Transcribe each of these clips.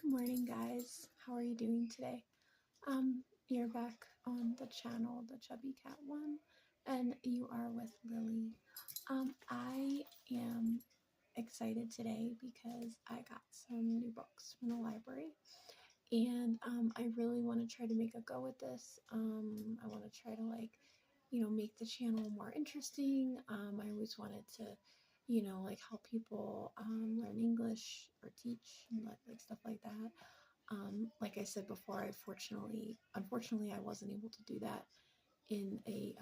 Good morning, guys. How are you doing today? You're back on the channel, the Chubby Cat one, and you are with Lily. I am excited today because I got some new books from the library, and I really want to try to make a go at this. I want to try to make the channel more interesting. I always wanted to help people learn English or teach and like stuff like that. Like I said before, unfortunately, I wasn't able to do that in in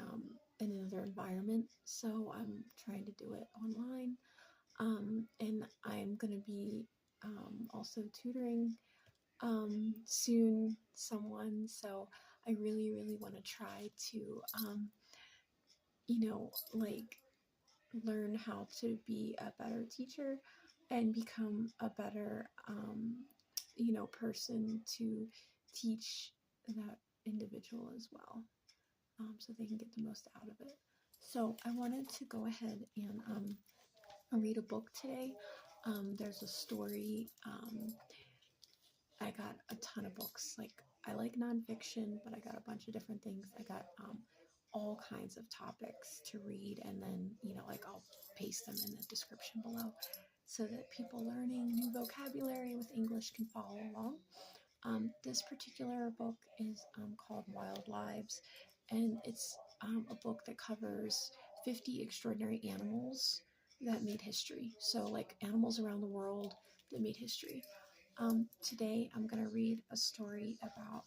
another environment, so I'm trying to do it online. And I'm gonna be also tutoring soon someone, so I really want to try to like learn how to be a better teacher and become a better person to teach that individual as well, so they can get the most out of it. So I wanted to go ahead and read a book today. There's a story. I got a ton of books. Like, I like nonfiction, but I got a bunch of different things. I got all kinds of topics to read, and then I'll paste them in the description below so that people learning new vocabulary with English can follow along. This particular book is called Wild Lives, and it's a book that covers 50 extraordinary animals that made history. So, like, animals around the world that made history. Today, I'm going to read a story about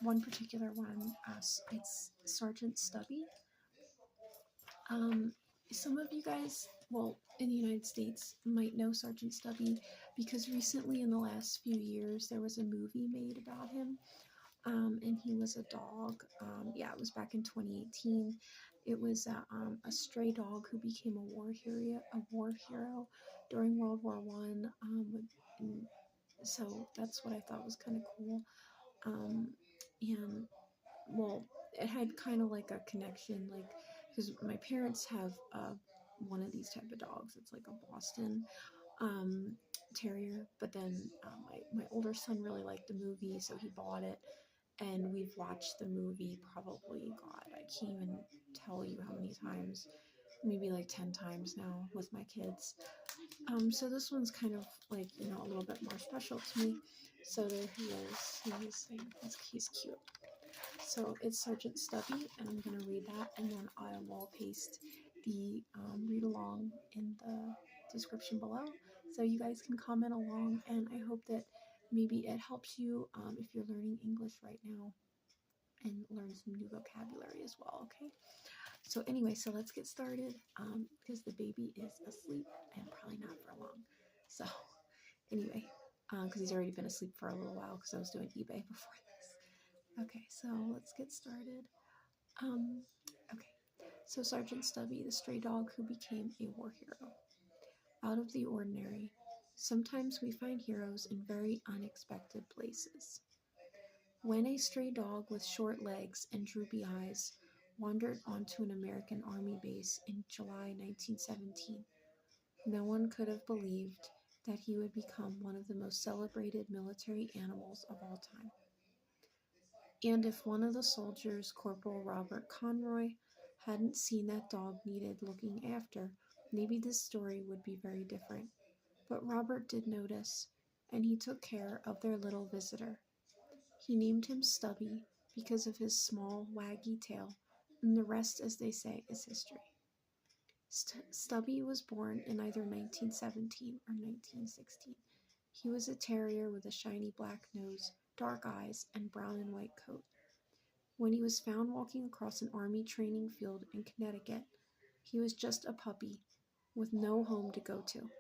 one particular one. It's Sergeant Stubby. Some of you guys, well, in the United States, might know Sergeant Stubby because recently, in the last few years, there was a movie made about him. And he was a dog. It was back in 2018. It was a stray dog who became a war hero during World War One. So that's what I thought was kind of cool. And well, it had kind of like a connection, like, because my parents have one of these type of dogs. It's like a Boston terrier, but then my older son really liked the movie, so he bought it, and we've watched the movie probably, God, I can't even tell you how many times, maybe like 10 times now with my kids. So this one's kind of like, a little bit more special to me. So there he is. He's cute. So it's Sergeant Stubby, and I'm going to read that, and then I will paste the read along in the description below, so you guys can comment along, and I hope that maybe it helps you if you're learning English right now, and learn some new vocabulary as well, okay? So anyway, so let's get started, because the baby is asleep, and probably not for long. So anyway, because he's already been asleep for a little while because I was doing eBay before this. Okay, so let's get started. Okay, so Sergeant Stubby, the stray dog who became a war hero. Out of the ordinary, sometimes we find heroes in very unexpected places. When a stray dog with short legs and droopy eyes wandered onto an American Army base in July 1917, no one could have believed that he would become one of the most celebrated military animals of all time. And if one of the soldiers, Corporal Robert Conroy, hadn't seen that dog needed looking after, maybe this story would be very different. But Robert did notice, and he took care of their little visitor. He named him Stubby because of his small, waggy tail, and the rest, as they say, is history. Stubby was born in either 1917 or 1916. He was a terrier with a shiny black nose, dark eyes, and brown and white coat. When he was found walking across an army training field in Connecticut, he was just a puppy with no home to go to.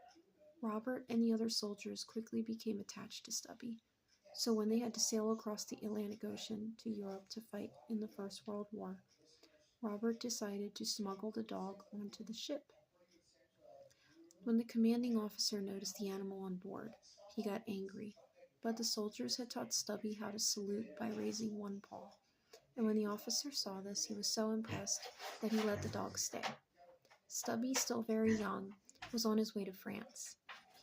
Robert and the other soldiers quickly became attached to Stubby, so when they had to sail across the Atlantic Ocean to Europe to fight in the First World War, Robert decided to smuggle the dog onto the ship. When the commanding officer noticed the animal on board, he got angry, but the soldiers had taught Stubby how to salute by raising one paw, and when the officer saw this, he was so impressed that he let the dog stay. Stubby, still very young, was on his way to France.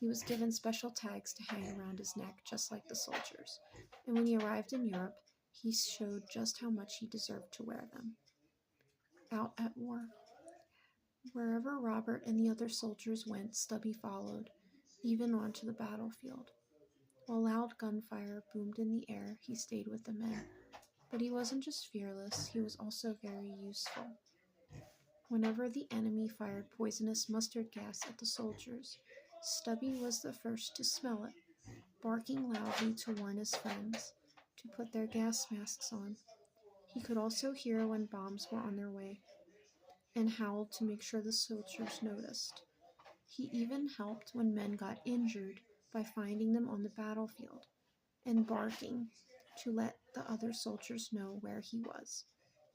He was given special tags to hang around his neck, just like the soldiers, and when he arrived in Europe, he showed just how much he deserved to wear them. Out at war. Wherever Robert and the other soldiers went, Stubby followed, even onto the battlefield. While loud gunfire boomed in the air, he stayed with the men. But he wasn't just fearless, he was also very useful. Whenever the enemy fired poisonous mustard gas at the soldiers, Stubby was the first to smell it, barking loudly to warn his friends to put their gas masks on. He could also hear when bombs were on their way, and howled to make sure the soldiers noticed. He even helped when men got injured by finding them on the battlefield and barking to let the other soldiers know where he was.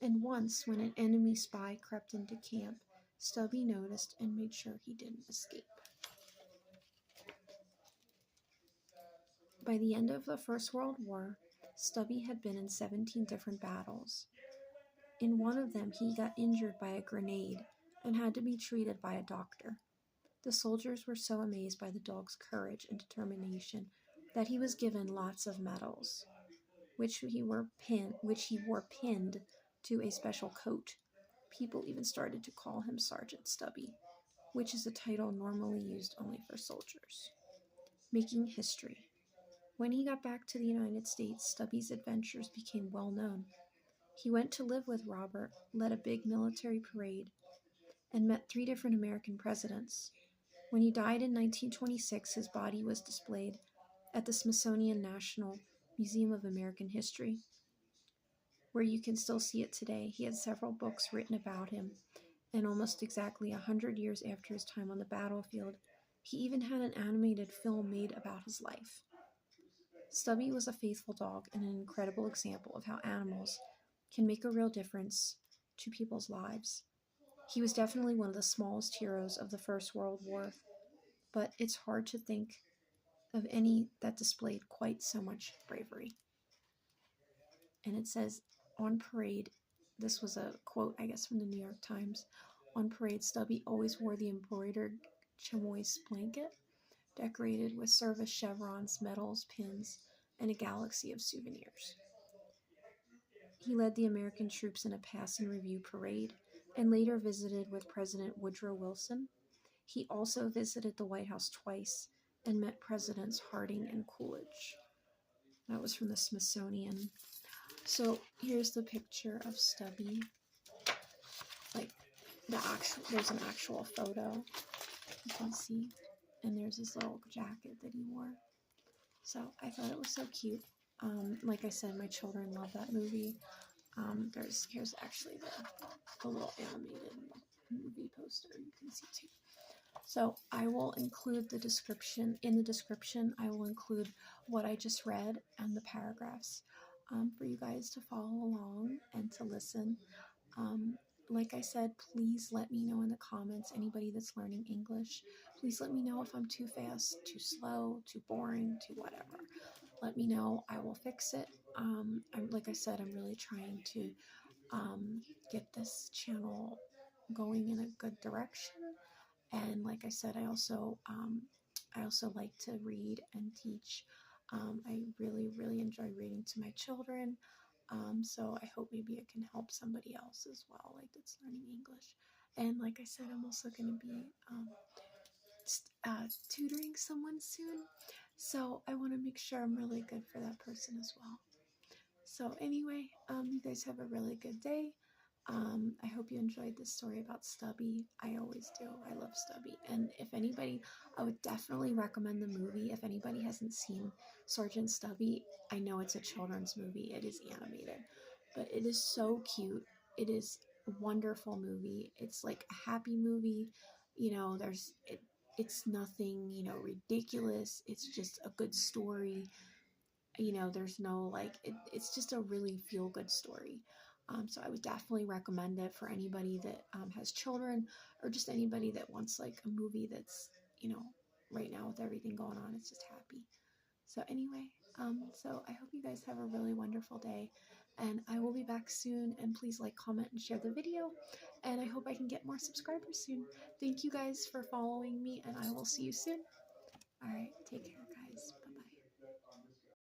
And once, when an enemy spy crept into camp, Stubby noticed and made sure he didn't escape. By the end of the First World War, Stubby had been in 17 different battles. In one of them, he got injured by a grenade and had to be treated by a doctor. The soldiers were so amazed by the dog's courage and determination that he was given lots of medals, which he wore pinned to a special coat. People even started to call him Sergeant Stubby, which is a title normally used only for soldiers. Making history. When he got back to the United States, Stubby's adventures became well known. He went to live with Robert, led a big military parade, and met 3 different American presidents. When he died in 1926, his body was displayed at the Smithsonian National Museum of American History, where you can still see it today. He had several books written about him, and almost exactly 100 years after his time on the battlefield, he even had an animated film made about his life. Stubby was a faithful dog and an incredible example of how animals can make a real difference to people's lives. He was definitely one of the smallest heroes of the First World War, but it's hard to think of any that displayed quite so much bravery. And it says, on parade, this was a quote, I guess, from the New York Times. On parade, Stubby always wore the embroidered chamois blanket, decorated with service chevrons, medals, pins, and a galaxy of souvenirs. He led the American troops in a pass and review parade, and later visited with President Woodrow Wilson. He also visited the White House twice and met Presidents Harding and Coolidge. That was from the Smithsonian. So here's the picture of Stubby. Like there's an actual photo you can see, and there's this little jacket that he wore. So I thought it was so cute. Like I said, my children love that movie. Here's actually the little animated movie poster you can see too. So I will include the description. In the description, I will include what I just read and the paragraphs for you guys to follow along and to listen. Like I said, please let me know in the comments, anybody that's learning English, please let me know if I'm too fast, too slow, too boring, too whatever. Let me know. I will fix it. Like I said, I'm really trying to get this channel going in a good direction. And like I said, I also like to read and teach. I really, really enjoy reading to my children. So I hope maybe it can help somebody else as well, like that's learning English. And like I said, I'm also going to be tutoring someone soon. So I want to make sure I'm really good for that person as well. So anyway, you guys have a really good day. I hope you enjoyed this story about Stubby. I always do. I love Stubby. And if anybody, I would definitely recommend the movie. If anybody hasn't seen Sergeant Stubby, I know it's a children's movie. It is animated, but it is so cute. It is a wonderful movie. It's like a happy movie. You know, it's nothing, you know, ridiculous. It's just a good story. You know, there's no it's just a really feel good story. So I would definitely recommend it for anybody that has children, or just anybody that wants like a movie that's, you know, right now with everything going on, it's just happy. So anyway, so I hope you guys have a really wonderful day, and I will be back soon, and please like, comment, and share the video, and I hope I can get more subscribers soon. Thank you guys for following me, and I will see you soon. All right, take care.